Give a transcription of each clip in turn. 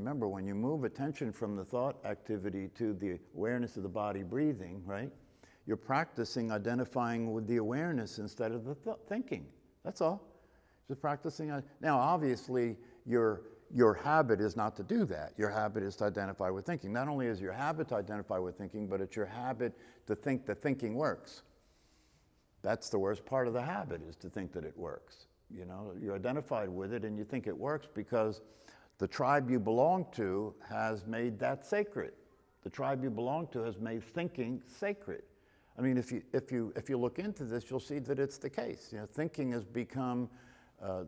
Remember, when you move attention from the thought activity to the awareness of the body breathing, right? You're practicing identifying with the awareness instead of the thinking. That's all. Just practicing. Now, obviously, your habit is not to do that. Your habit is to identify with thinking. Not only is your habit to identify with thinking, but it's your habit to think that thinking works. That's the worst part of the habit, is to think that it works. You know, you're identified with it and you think it works because the tribe you belong to has made that sacred. The tribe you belong to has made thinking sacred. I mean, if you look into this, you'll see that it's the case. You know, thinking has become a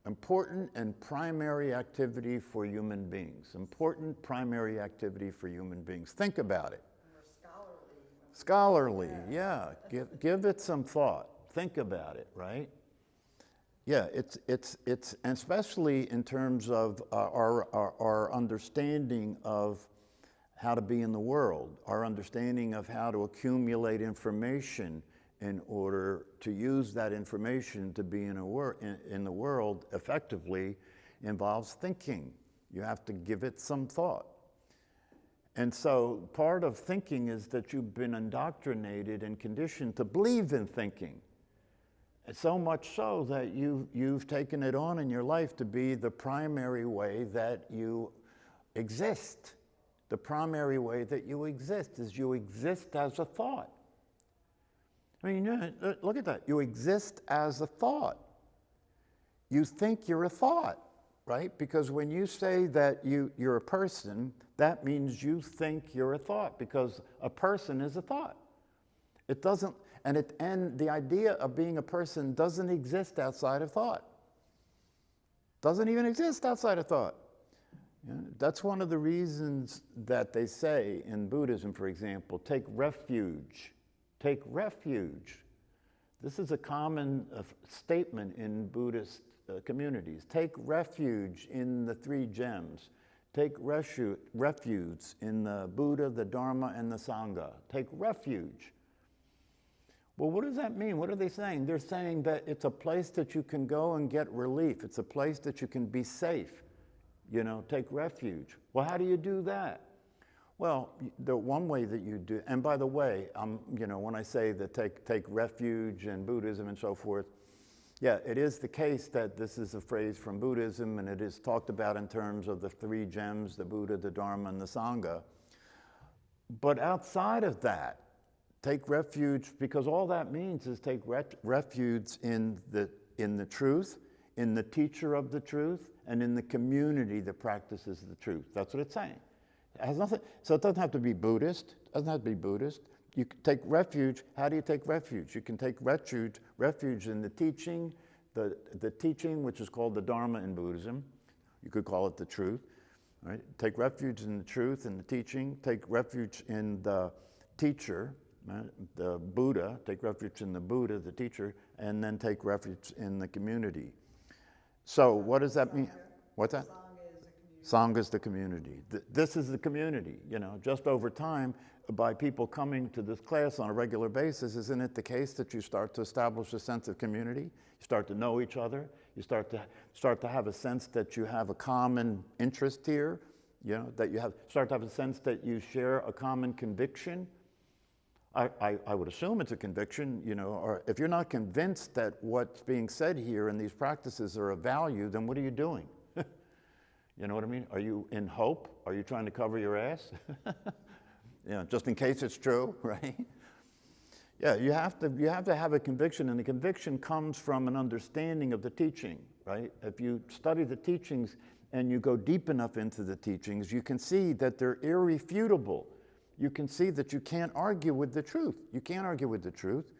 important and primary activity for human beings. Important primary activity for human beings. Think about it. Scholarly, yeah. Give it some thought. Think about it, right? Yeah, it's and especially in terms of our understanding of how to be in the world, our understanding of how to accumulate information in order to use that information to be in the world effectively involves thinking. You have to give it some thought. And so part of thinking is that you've been indoctrinated and conditioned to believe in thinking. So much so that you've taken it on in your life to be the primary way that you exist. The primary way that you exist is you exist as a thought. I mean, look at that. You exist as a thought. You think you're a thought, right? Because when you say that you're a person, that means you think you're a thought, because a person is a thought. It doesn't, and the idea of being a person doesn't exist outside of thought. Doesn't even exist outside of thought. You know, that's one of the reasons that they say in Buddhism, for example, take refuge. Take refuge. This is a common statement in Buddhist communities. Take refuge in the three gems. Take refuge in the Buddha, the Dharma, and the Sangha. Take refuge. Well, what does that mean? What are they saying? They're saying that it's a place that you can go and get relief. It's a place that you can be safe. You know, take refuge. Well, how do you do that? Well, the one way that you do, and by the way, you know, when I say that take refuge in Buddhism and so forth, yeah, it is the case that this is a phrase from Buddhism, and it is talked about in terms of the three gems, the Buddha, the Dharma, and the Sangha. But outside of that, take refuge, because all that means is take refuge in the truth, in the teacher of the truth, and in the community that practices the truth. That's what it's saying. It has nothing, so it doesn't have to be Buddhist. It doesn't have to be Buddhist. You can take refuge. How do you take refuge? You can take refuge in the teaching, the teaching, which is called the Dharma in Buddhism. You could call it the truth. Right? Take refuge in the truth and the teaching. Take refuge in the teacher, right? The Buddha. Take refuge in the Buddha, the teacher, and then take refuge in the community. So what does that mean? What's that? Sangha is the community. This is the community, you know, just over time, by people coming to this class on a regular basis, isn't it the case that you start to establish a sense of community? You start to know each other. You start to have a sense that you have a common interest here, you know, that you start to have a sense that you share a common conviction. I would assume it's a conviction, you know, or if you're not convinced that what's being said here and these practices are of value, then what are you doing? You know what I mean? Are you in hope? Are you trying to cover your ass? You know, just in case it's true, right? Yeah, you have to have a conviction, and the conviction comes from an understanding of the teaching, right? If you study the teachings and you go deep enough into the teachings, you can see that they're irrefutable. You can see that you can't argue with the truth. You can't argue with the truth.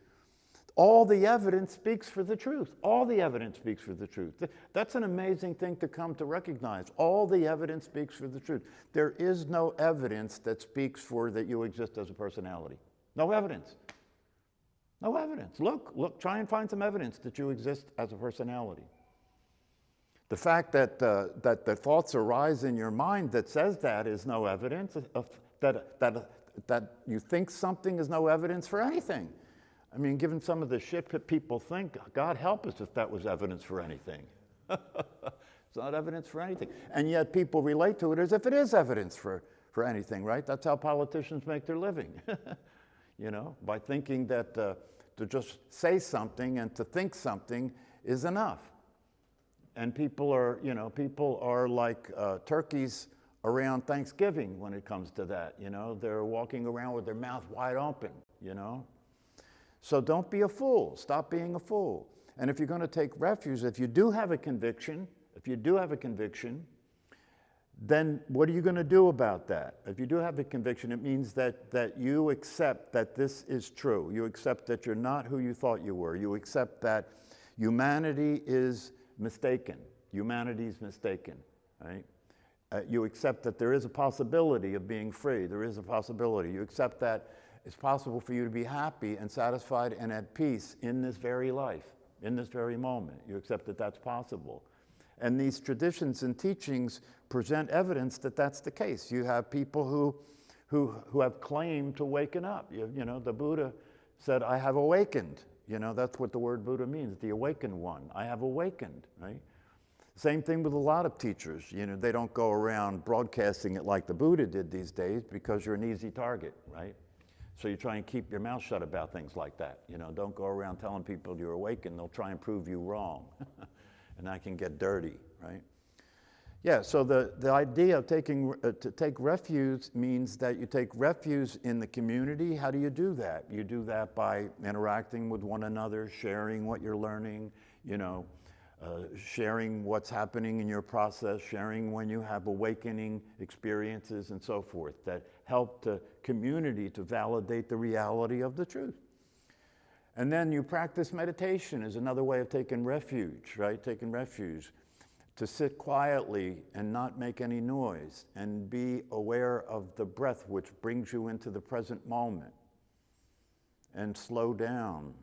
All the evidence speaks for the truth. All the evidence speaks for the truth. That's an amazing thing to come to recognize. All the evidence speaks for the truth. There is no evidence that speaks for that you exist as a personality. No evidence. No evidence. Look, try and find some evidence that you exist as a personality. The fact that the thoughts arise in your mind that says that is no evidence. That you think something is no evidence for anything. I mean, given some of the shit that people think, God help us if that was evidence for anything. It's not evidence for anything. And yet people relate to it as if it is evidence for anything, right? That's how politicians make their living, by thinking that to just say something and to think something is enough. And people are like turkeys around Thanksgiving when it comes to that, They're walking around with their mouth wide open, So don't be a fool. Stop being a fool. And if you're going to take refuge, if you do have a conviction, then what are you going to do about that? If you do have a conviction, it means that you accept that this is true. You accept that you're not who you thought you were. You accept that humanity is mistaken. Humanity's mistaken, right? You accept that there is a possibility of being free. There is a possibility. You accept that it's possible for you to be happy and satisfied and at peace in this very life, in this very moment. You accept that that's possible. And these traditions and teachings present evidence that that's the case. You have people who have claimed to waken up. The Buddha said, I have awakened. That's what the word Buddha means, the awakened one. I have awakened, right? Same thing with a lot of teachers. They don't go around broadcasting it like the Buddha did these days because you're an easy target, right? So you try and keep your mouth shut about things like that. Don't go around telling people you're awakened. They'll try and prove you wrong. And that can get dirty, right? Yeah, so the idea of to take refuge means that you take refuge in the community. How do you do that? You do that by interacting with one another, sharing what you're learning, sharing what's happening in your process, sharing when you have awakening experiences and so forth that help the community to validate the reality of the truth. And then you practice meditation is another way of taking refuge, right? Taking refuge. To sit quietly and not make any noise and be aware of the breath which brings you into the present moment and slow down.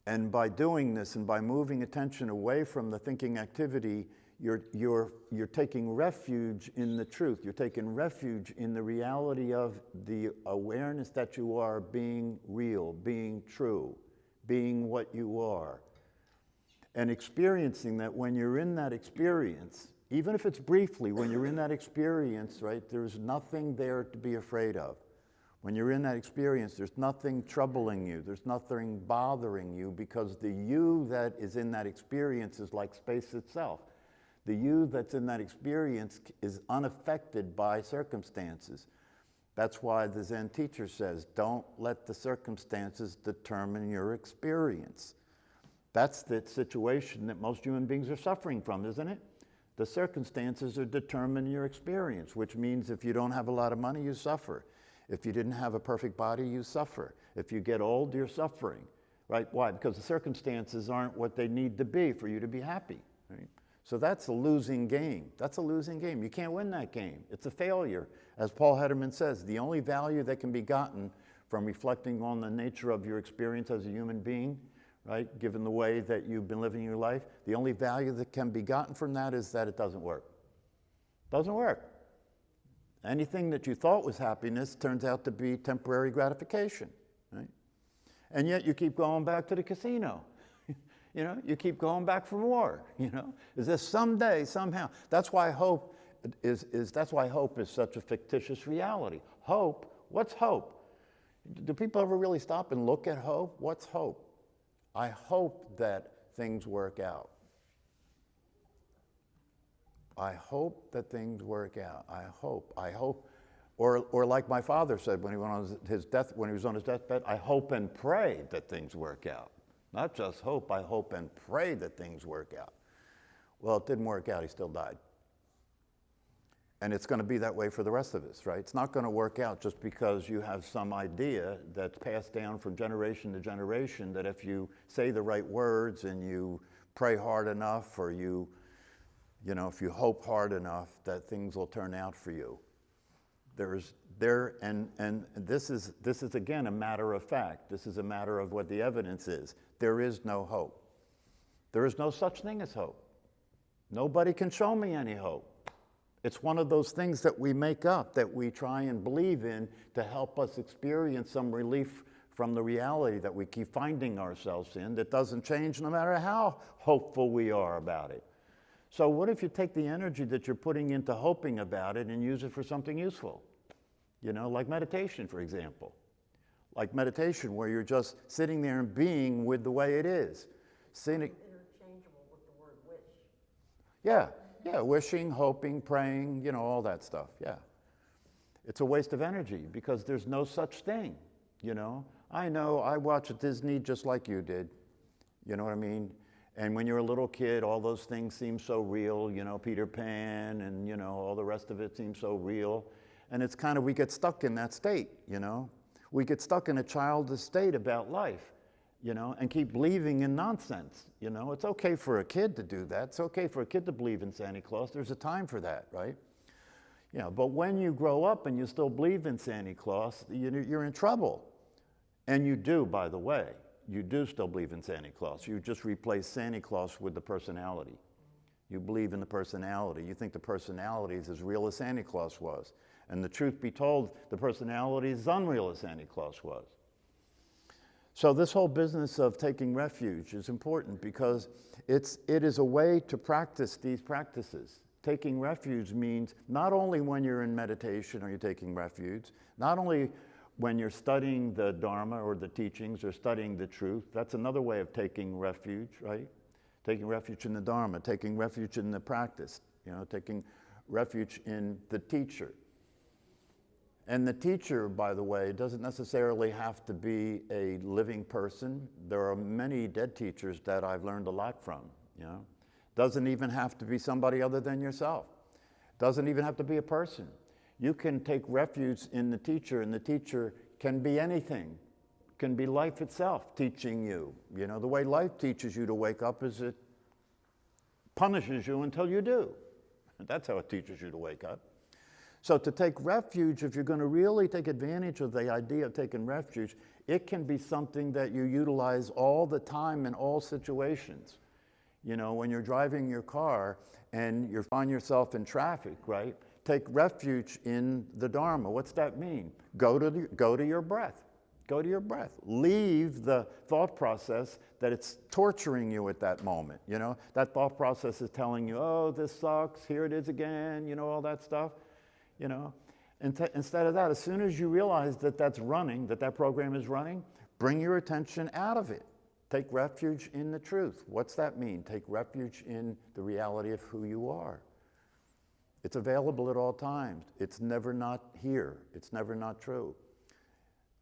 And by doing this and by moving attention away from the thinking activity, you're taking refuge in the truth. You're taking refuge in the reality of the awareness that you are being real, being true, being what you are. And experiencing that when you're in that experience, even if it's briefly, when you're in that experience, right, there's nothing there to be afraid of. When you're in that experience, there's nothing troubling you. There's nothing bothering you because the you that is in that experience is like space itself. The you that's in that experience is unaffected by circumstances. That's why the Zen teacher says, don't let the circumstances determine your experience. That's the situation that most human beings are suffering from, isn't it? The circumstances are determining your experience, which means if you don't have a lot of money, you suffer. If you didn't have a perfect body, you suffer. If you get old, you're suffering, right? Why? Because the circumstances aren't what they need to be for you to be happy, right? So that's a losing game. That's a losing game. You can't win that game. It's a failure. As Paul Hederman says, the only value that can be gotten from reflecting on the nature of your experience as a human being, right, given the way that you've been living your life, the only value that can be gotten from that is that it doesn't work. Doesn't work. Anything that you thought was happiness turns out to be temporary gratification, right? And yet you keep going back to the casino. You keep going back for more, Is this someday, somehow? That's why hope is such a fictitious reality. Hope, what's hope? Do people ever really stop and look at hope? What's hope? I hope that things work out. I hope that things work out. I hope. Or like my father said when he was on his deathbed, I hope and pray that things work out. Not just hope, I hope and pray that things work out. Well, it didn't work out, he still died. And it's going to be that way for the rest of us, right? It's not going to work out just because you have some idea that's passed down from generation to generation that if you say the right words and you pray hard enough or if you hope hard enough that things will turn out for you. And this is again a matter of fact. This is a matter of what the evidence is. There is no hope. There is no such thing as hope. Nobody can show me any hope. It's one of those things that we make up, that we try and believe in to help us experience some relief from the reality that we keep finding ourselves in that doesn't change no matter how hopeful we are about it. So what if you take the energy that you're putting into hoping about it and use it for something useful? You know, like meditation, for example. Like meditation, where you're just sitting there and being with the way it is. Interchangeable with the word wish. Yeah, wishing, hoping, praying, you know, all that stuff, yeah. It's a waste of energy because there's no such thing, you know. I know, I watched Disney just like you did, you know what I mean? And when you're a little kid, all those things seem so real, you know, Peter Pan and, you know, all the rest of it seems so real. And it's kind of, we get stuck in that state, you know. We get stuck in a childish state about life, you know, and keep believing in nonsense, you know. It's okay for a kid to do that. It's okay for a kid to believe in Santa Claus. There's a time for that, right? Yeah, but when you grow up and you still believe in Santa Claus, you're in trouble. And you do, by the way. You do still believe in Santa Claus. You just replace Santa Claus with the personality. You believe in the personality. You think the personality is as real as Santa Claus was. And the truth be told, the personality is as unreal as Santa Claus was. So this whole business of taking refuge is important because it is a way to practice these practices. Taking refuge means not only when you're in meditation are you taking refuge, not only when you're studying the Dharma or the teachings or studying the truth. That's another way of taking refuge, right? Taking refuge in the Dharma, taking refuge in the practice, you know, taking refuge in the teacher. And the teacher, by the way, doesn't necessarily have to be a living person. There are many dead teachers that I've learned a lot from, you know. Doesn't even have to be somebody other than yourself. Doesn't even have to be a person. You can take refuge in the teacher, and the teacher can be anything. Can be life itself teaching you. You know, the way life teaches you to wake up is it punishes you until you do. That's how it teaches you to wake up. So to take refuge, if you're going to really take advantage of the idea of taking refuge, it can be something that you utilize all the time in all situations. You know, when you're driving your car and you find yourself in traffic, right? Take refuge in the Dharma. What's that mean? Go to your breath. Go to your breath. Leave the thought process that it's torturing you at that moment. You know, that thought process is telling you, oh, this sucks, here it is again, you know, all that stuff. You know, instead of that, as soon as you realize that that's running, that program is running, bring your attention out of it. Take refuge in the truth. What's that mean? Take refuge in the reality of who you are. It's available at all times. It's never not here. It's never not true.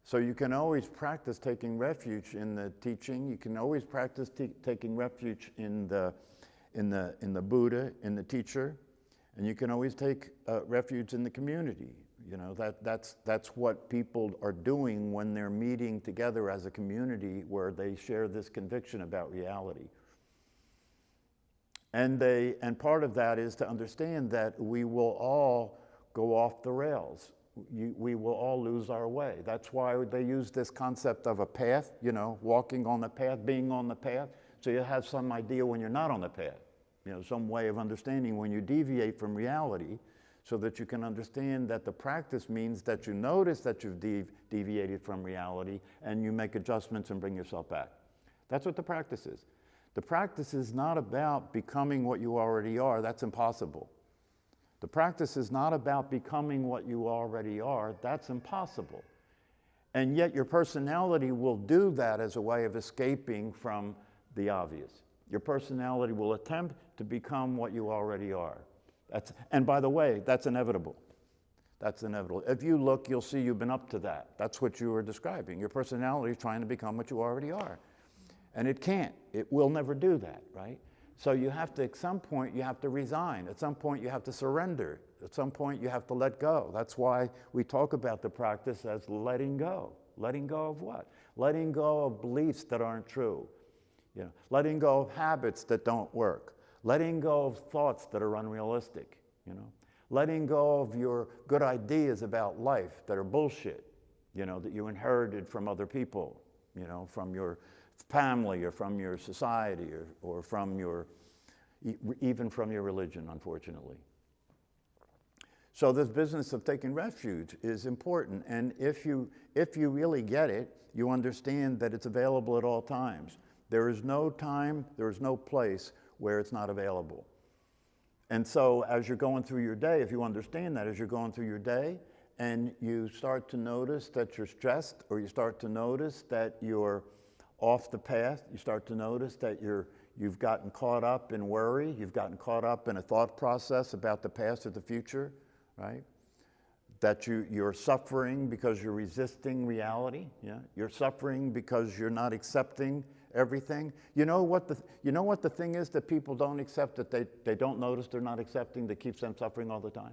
So you can always practice taking refuge in the teaching. You can always practice taking refuge in the Buddha, in the teacher. And you can always take refuge in the community. You know, that's what people are doing when they're meeting together as a community where they share this conviction about reality. And part of that is to understand that we will all go off the rails. We will all lose our way. That's why they use this concept of a path, you know, walking on the path, being on the path. So you have some idea when you're not on the path. You know, some way of understanding when you deviate from reality so that you can understand that the practice means that you notice that you've deviated from reality and you make adjustments and bring yourself back. That's what the practice is. The practice is not about becoming what you already are. That's impossible. The practice is not about becoming what you already are. That's impossible. And yet your personality will do that as a way of escaping from the obvious. Your personality will attempt to become what you already are. And by the way, that's inevitable. That's inevitable. If you look, you'll see you've been up to that. That's what you were describing. Your personality is trying to become what you already are. And it can't. It will never do that, right? So you have to, at some point, you have to resign. At some point, you have to surrender. At some point, you have to let go. That's why we talk about the practice as letting go. Letting go of what? Letting go of beliefs that aren't true. You know, letting go of habits that don't work, letting go of thoughts that are unrealistic, you know, letting go of your good ideas about life that are bullshit, you know, that you inherited from other people, you know, from your family or from your society or from your, even from your religion, unfortunately. So this business of taking refuge is important. And if you really get it, you understand that it's available at all times. There is no time, there is no place where it's not available. And so as you're going through your day, if you understand that as you're going through your day, and you start to notice that you're stressed, or you start to notice that you're off the path, you start to notice that you've gotten caught up in worry, you've gotten caught up in a thought process about the past or the future, right? That you're suffering because you're resisting reality, yeah? You're suffering because you're not accepting everything. You know what the thing is that people don't accept, that they don't notice they're not accepting, that keeps them suffering all the time?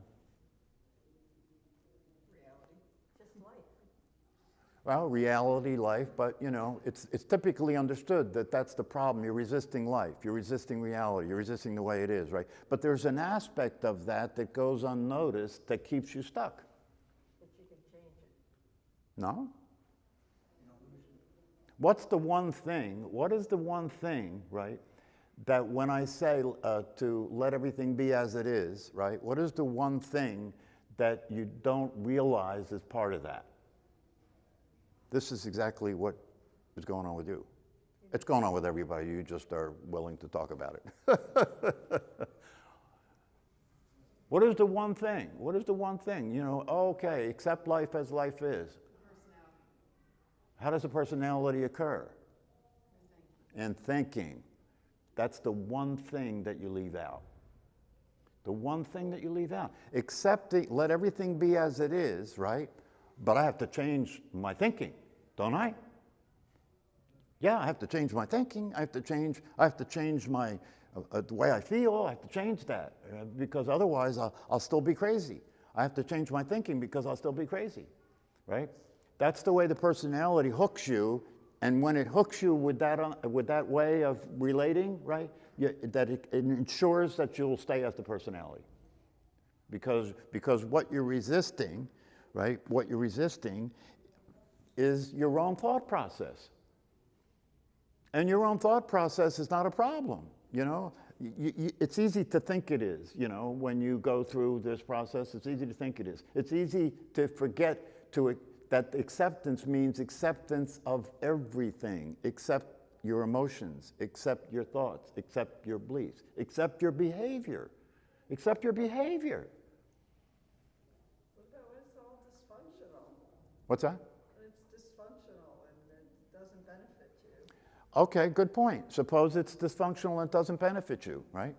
Just life. Well, reality, life, but it's typically understood that that's the problem. You're resisting life, you're resisting reality, you're resisting the way it is, right? But there's an aspect of that goes unnoticed that keeps you stuck. That you can change it. No? What's the one thing, what is the one thing, right, that when I say to let everything be as it is, right, what is the one thing that you don't realize is part of that? This is exactly what is going on with you. It's going on with everybody, you just are willing to talk about it. What is the one thing? What is the one thing? Okay, accept life as life is. How does a personality occur? In thinking. That's the one thing that you leave out. The one thing that you leave out. Accepting, let everything be as it is, right? But I have to change my thinking, don't I? Yeah, I have to change my thinking. I have to change my the way I feel. I have to change that because otherwise I'll still be crazy. I have to change my thinking because I'll still be crazy, right? That's the way the personality hooks you, and when it hooks you with that way of relating, right, that it ensures that you'll stay as the personality. Because what you're resisting, right, what you're resisting is your own thought process. And your own thought process is not a problem, It's easy to think it is, when you go through this process, it's easy to think it is. It's easy to forget that acceptance means acceptance of everything, except your emotions, accept your thoughts, accept your beliefs, accept your behavior, accept your behavior. But no, it's all dysfunctional. What's that? It's dysfunctional and it doesn't benefit you. Okay, good point. Suppose it's dysfunctional and it doesn't benefit you, right?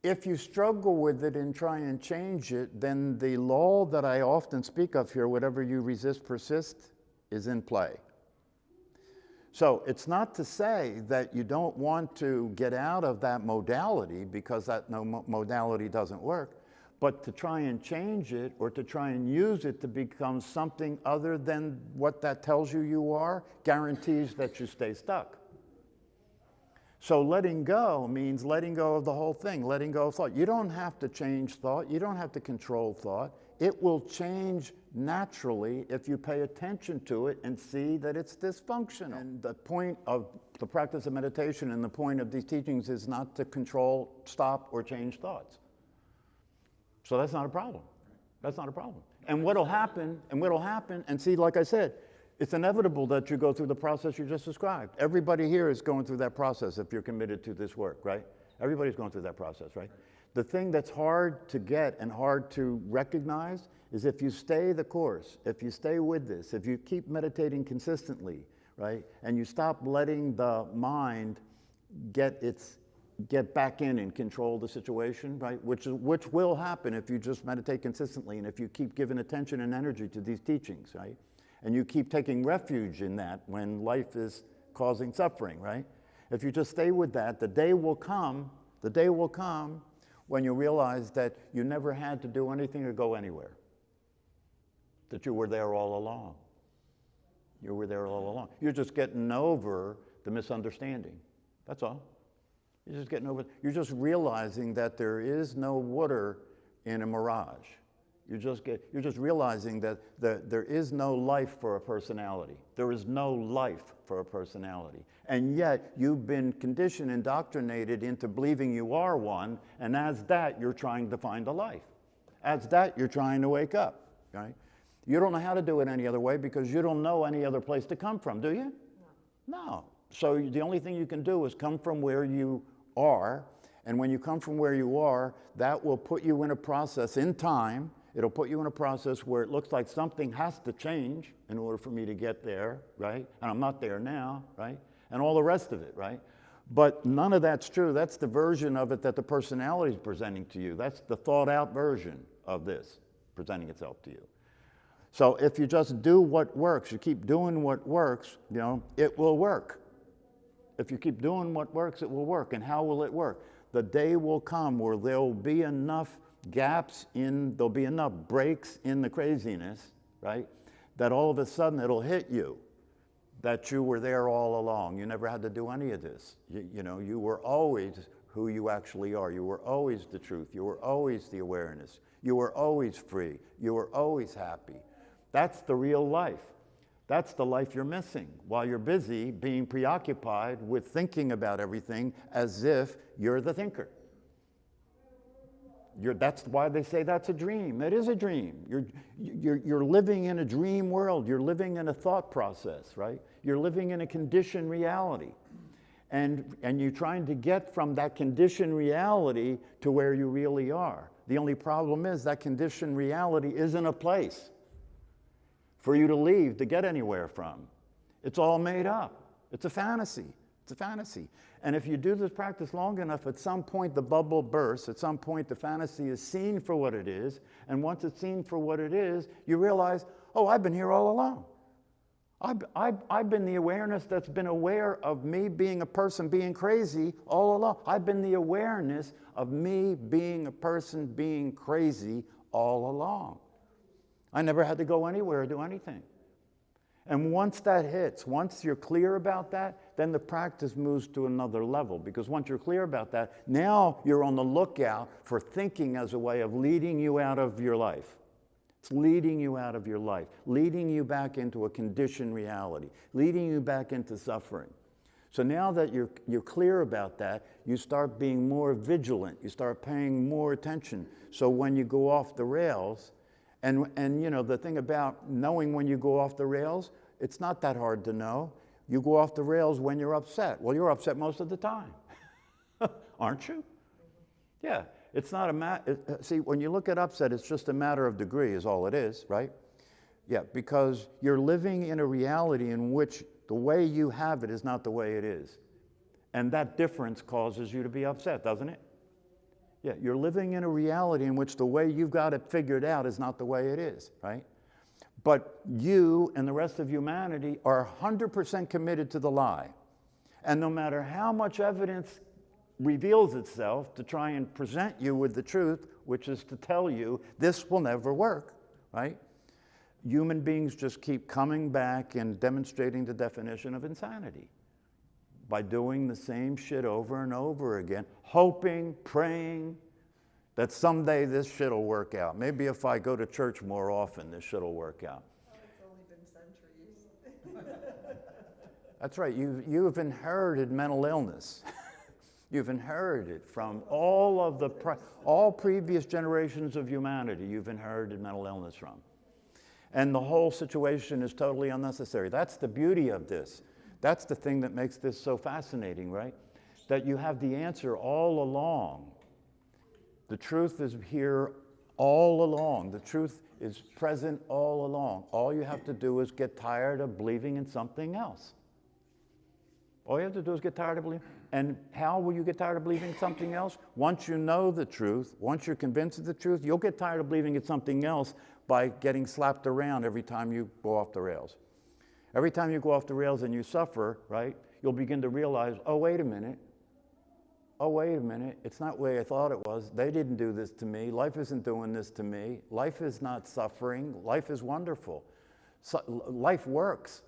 If you struggle with it and try and change it, then the law that I often speak of here, whatever you resist persists, is in play. So it's not to say that you don't want to get out of that modality because that modality doesn't work, but to try and change it or to try and use it to become something other than what that tells you are guarantees that you stay stuck. So letting go means letting go of the whole thing, letting go of thought. You don't have to change thought. You don't have to control thought. It will change naturally if you pay attention to it and see that it's dysfunctional. And the point of the practice of meditation and the point of these teachings is not to control, stop, or change thoughts. So that's not a problem. That's not a problem. And what'll happen, and see, like I said, it's inevitable that you go through the process you just described. Everybody here is going through that process if you're committed to this work, right? Everybody's going through that process, right? The thing that's hard to get and hard to recognize is if you stay the course, if you stay with this, if you keep meditating consistently, right? And you stop letting the mind get back in and control the situation, right? Which will happen if you just meditate consistently and if you keep giving attention and energy to these teachings, right? And you keep taking refuge in that when life is causing suffering, right? If you just stay with that, the day will come when you realize that you never had to do anything or go anywhere. That you were there all along. You were there all along. You're just getting over the misunderstanding. That's all. You're just realizing that there is no water in a mirage. You're just realizing that there is no life for a personality. There is no life for a personality. And yet you've been conditioned, indoctrinated into believing you are one, and as that you're trying to find a life. As that you're trying to wake up, right? You don't know how to do it any other way because you don't know any other place to come from, do you? No. So the only thing you can do is come from where you are And when you come from where you are, that will put you in a process in time. It'll put you in a process where it looks like something has to change in order for me to get there, right? And I'm not there now, right? And all the rest of it, right? But none of that's true. That's the version of it that the personality is presenting to you. That's the thought out version of this presenting itself to you. So if you just do what works, you keep doing what works, you know, it will work. If you keep doing what works, it will work. And how will it work? The day will come where there'll be enough gaps there'll be enough breaks in the craziness, right? That all of a sudden it'll hit you that you were there all along. You never had to do any of this. You know, you were always who you actually are. You were always the truth. You were always the awareness. You were always free. You were always happy. That's the real life. That's the life you're missing while you're busy being preoccupied with thinking about everything as if you're the thinker. That's why they say that's a dream. It is a dream. You're living in a dream world. You're living in a thought process, right? You're living in a conditioned reality. And you're trying to get from that conditioned reality to where you really are. The only problem is that conditioned reality isn't a place for you to leave to get anywhere from. It's all made up. It's a fantasy. It's a fantasy. And if you do this practice long enough, at some point the bubble bursts. At some point the fantasy is seen for what it is. And once it's seen for what it is, you realize, oh, I've been here all along. I've been the awareness that's been aware of me being a person being crazy all along. I've been the awareness of me being a person being crazy all along. I never had to go anywhere or do anything. And once that hits, once you're clear about that, then the practice moves to another level. Because once you're clear about that, now you're on the lookout for thinking as a way of leading you out of your life. It's leading you out of your life, leading you back into a conditioned reality, leading you back into suffering. So now that you're clear about that, you start being more vigilant. You start paying more attention. So when you go off the rails, and you know, the thing about knowing when you go off the rails, it's not that hard to know. You go off the rails when you're upset. Well, you're upset most of the time, aren't you? Yeah, it's not a matter, see, when you look at upset, it's just a matter of degree is all it is, right? Yeah, because you're living in a reality in which the way you have it is not the way it is. And that difference causes you to be upset, doesn't it? Yeah, you're living in a reality in which the way you've got it figured out is not the way it is, right? But you and the rest of humanity are 100% committed to the lie. And no matter how much evidence reveals itself to try and present you with the truth, which is to tell you this will never work, right? Human beings just keep coming back and demonstrating the definition of insanity by doing the same shit over and over again, hoping, praying that someday this shit will work out. Maybe if I go to church more often, this shit will work out. Oh, it's only been centuries. That's right. You've inherited mental illness. You've inherited from all previous generations of humanity, you've inherited mental illness from. And the whole situation is totally unnecessary. That's the beauty of this. That's the thing that makes this so fascinating, right? That you have the answer all along. The truth is here all along. The truth is present all along. All you have to do is get tired of believing in something else. All you have to do is get tired of believing. And how will you get tired of believing something else? Once you know the truth, once you're convinced of the truth, you'll get tired of believing in something else by getting slapped around every time you go off the rails. Every time you go off the rails and you suffer, right, you'll begin to realize, oh, wait a minute. Oh, wait a minute. It's not the way I thought it was. They didn't do this to me. Life isn't doing this to me. Life is not suffering. Life is wonderful. Life works.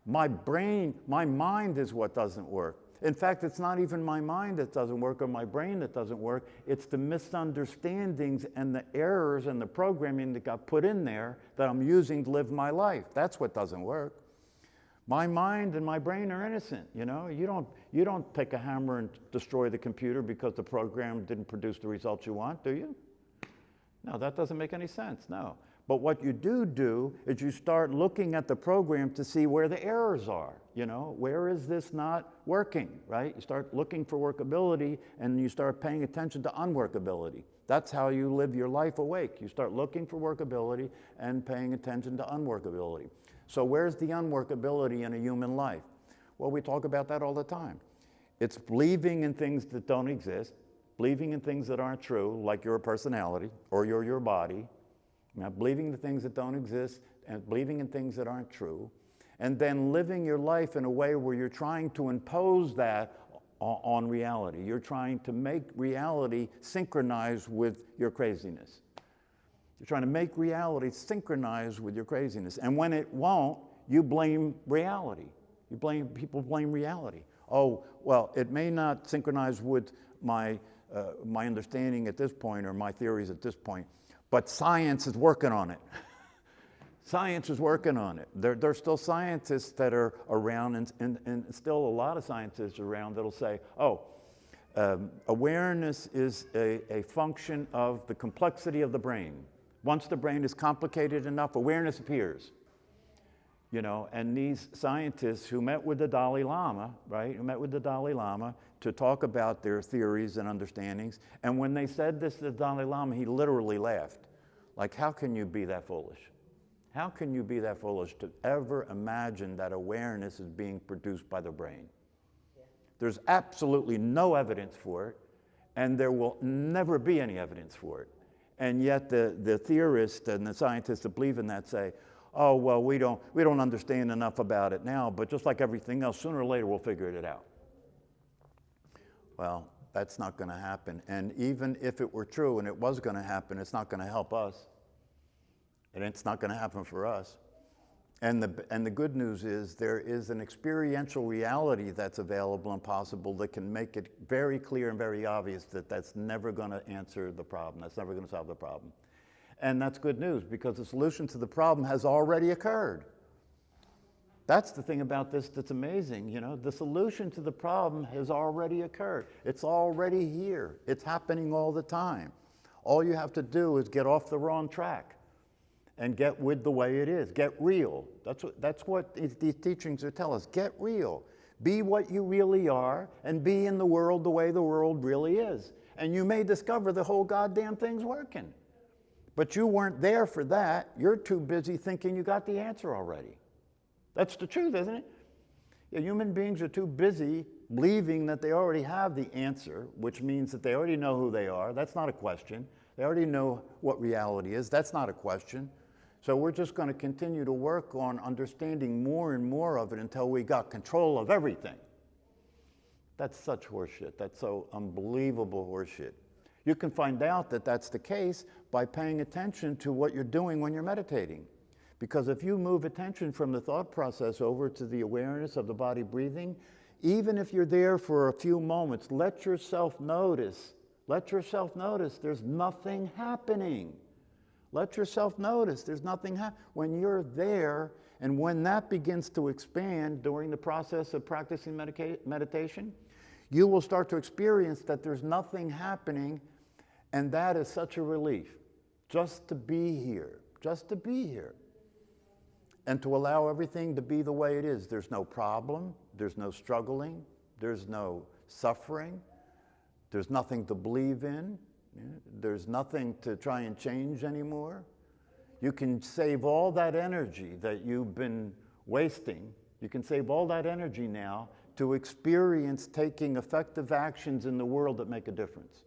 My brain, my mind is what doesn't work. In fact, it's not even my mind that doesn't work or my brain that doesn't work. It's the misunderstandings and the errors and the programming that got put in there that I'm using to live my life. That's what doesn't work. My mind and my brain are innocent, you know? You don't take a hammer and destroy the computer because the program didn't produce the results you want, do you? No, that doesn't make any sense, no. But what you do is you start looking at the program to see where the errors are. Where is this not working, right? You start looking for workability and you start paying attention to unworkability. That's how you live your life awake. You start looking for workability and paying attention to unworkability. So where's the unworkability in a human life? Well, we talk about that all the time. It's believing in things that don't exist, believing in things that aren't true, like your personality or your body. Now, believing the things that don't exist and believing in things that aren't true, and then living your life in a way where you're trying to impose that on reality. You're trying to make reality synchronize with your craziness. You're trying to make reality synchronize with your craziness. And when it won't, you blame reality. People blame reality. Oh, well, it may not synchronize with my understanding at this point or my theories at this point, but science is working on it. Science is working on it. There's still scientists that are around and still a lot of scientists around that'll say, awareness is a function of the complexity of the brain. Once the brain is complicated enough, awareness appears. And these scientists who met with the Dalai Lama, right, to talk about their theories and understandings, and when they said this to the Dalai Lama, he literally laughed. Like, how can you be that foolish? How can you be that foolish to ever imagine that awareness is being produced by the brain? There's absolutely no evidence for it, and there will never be any evidence for it. And yet the theorists and the scientists that believe in that say, oh, well, we don't understand enough about it now, but just like everything else, sooner or later we'll figure it out. Well, that's not going to happen. And even if it were true and it was going to happen, it's not going to help us. And it's not going to happen for us. And the good news is there is an experiential reality that's available and possible that can make it very clear and very obvious that that's never going to answer the problem. That's never going to solve the problem. And that's good news because the solution to the problem has already occurred. That's the thing about this that's amazing. The solution to the problem has already occurred. It's already here. It's happening all the time. All you have to do is get off the wrong track and get with the way it is. Get real. That's what these teachings are telling us. Get real. Be what you really are and be in the world the way the world really is. And you may discover the whole goddamn thing's working. But you weren't there for that. You're too busy thinking you got the answer already. That's the truth, isn't it? Yeah, human beings are too busy believing that they already have the answer, which means that they already know who they are. That's not a question. They already know what reality is. That's not a question. So we're just going to continue to work on understanding more and more of it until we got control of everything. That's such horseshit. That's so unbelievable horseshit. You can find out that that's the case by paying attention to what you're doing when you're meditating. Because if you move attention from the thought process over to the awareness of the body breathing, even if you're there for a few moments, let yourself notice there's nothing happening. Let yourself notice there's nothing happening. When you're there, and when that begins to expand during the process of practicing meditation, you will start to experience that there's nothing happening, and that is such a relief. Just to be here, and to allow everything to be the way it is. There's no problem, there's no struggling, there's no suffering, there's nothing to believe in, there's nothing to try and change anymore. You can save all that energy that you've been wasting. You can save all that energy now to experience taking effective actions in the world that make a difference.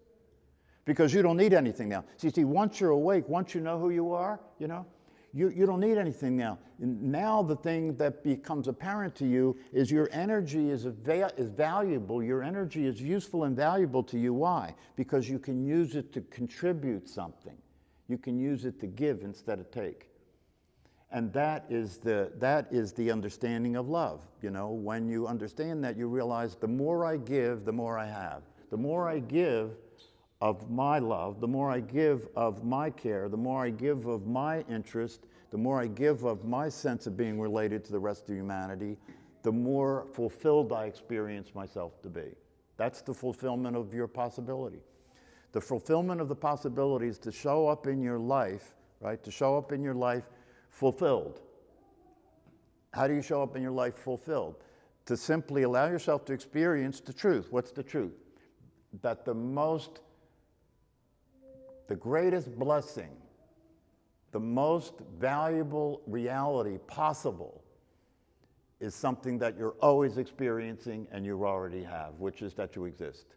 Because you don't need anything now. See, once you're awake, once you know who you are, you don't need anything now. Now the thing that becomes apparent to you is your energy is valuable. Your energy is useful and valuable to you. Why? Because you can use it to contribute something. You can use it to give instead of take. And that is the understanding of love. When you understand that, you realize the more I give, the more I have. The more I give of my love, the more I give of my care, the more I give of my interest, the more I give of my sense of being related to the rest of humanity, the more fulfilled I experience myself to be. That's the fulfillment of your possibility. The fulfillment of the possibility is to show up in your life right? To show up in your life fulfilled. How do you show up in your life fulfilled? To simply allow yourself to experience the truth. What's the truth? That the greatest blessing, the most valuable reality possible is something that you're always experiencing and you already have, which is that you exist.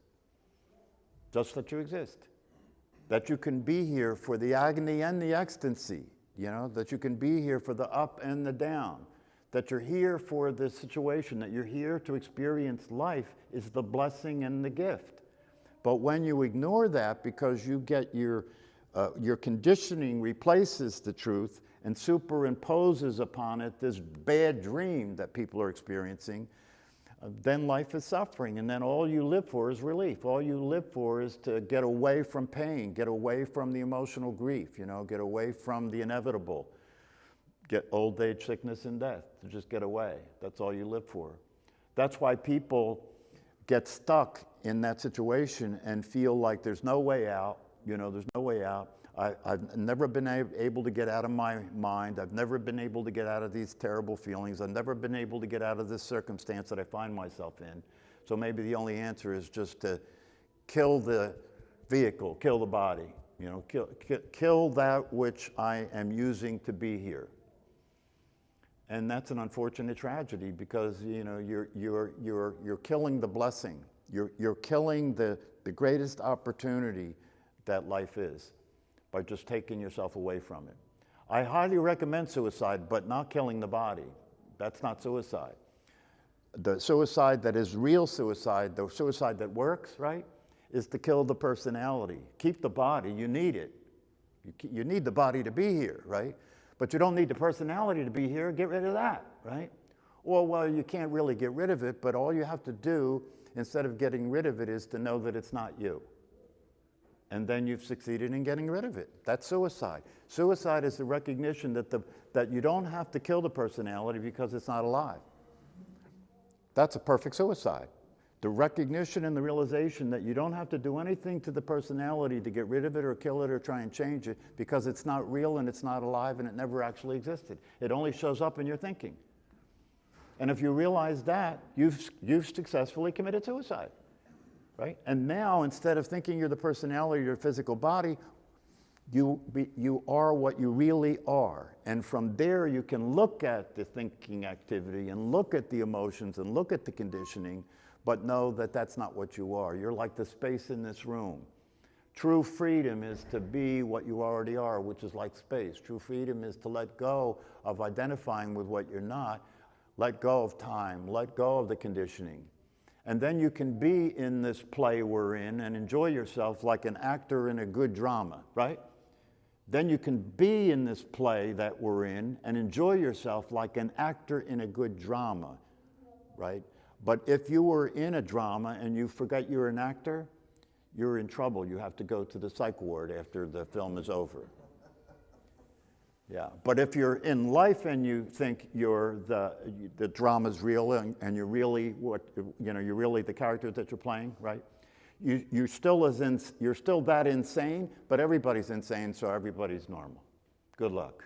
Just that you exist. That you can be here for the agony and the ecstasy, that you can be here for the up and the down, that you're here for this situation, that you're here to experience life is the blessing and the gift. But when you ignore that because you get your conditioning replaces the truth and superimposes upon it this bad dream that people are experiencing, then life is suffering, and then all you live for is relief. All you live for is to get away from pain, get away from the emotional grief, get away from the inevitable, get old age, sickness, and death, to just get away. That's all you live for. That's why people get stuck in that situation and feel like there's no way out, there's no way out. I've never been able to get out of my mind. I've never been able to get out of these terrible feelings. I've never been able to get out of this circumstance that I find myself in. So maybe the only answer is just to kill the vehicle, kill the body, kill that which I am using to be here. And that's an unfortunate tragedy because you're killing the blessing. You're killing the greatest opportunity that life is by just taking yourself away from it. I highly recommend suicide, but not killing the body. That's not suicide. The suicide that is real suicide, the suicide that works, right, is to kill the personality. Keep the body, you need it. You need the body to be here, right? But you don't need the personality to be here, get rid of that, right? Or, well, you can't really get rid of it, but all you have to do, instead of getting rid of it, is to know that it's not you. And then you've succeeded in getting rid of it. That's suicide. Suicide is the recognition that you don't have to kill the personality because it's not alive. That's a perfect suicide. The recognition and the realization that you don't have to do anything to the personality to get rid of it or kill it or try and change it because it's not real and it's not alive and it never actually existed. It only shows up in your thinking. And if you realize that, you've successfully committed suicide. Right? And now, instead of thinking you're the personality or your physical body, you are what you really are. And from there, you can look at the thinking activity and look at the emotions and look at the conditioning, but know that that's not what you are. You're like the space in this room. True freedom is to be what you already are, which is like space. True freedom is to let go of identifying with what you're not, let go of time, let go of the conditioning. And then you can be in this play we're in and enjoy yourself like an actor in a good drama, right? Then you can be in this play that we're in and enjoy yourself like an actor in a good drama, right? But if you were in a drama and you forget you're an actor, you're in trouble. You have to go to the psych ward after the film is over. Yeah, but if you're in life and you think the drama's real and you're really you're really the characters that you're playing, right? You're still that insane, but everybody's insane, so everybody's normal. Good luck.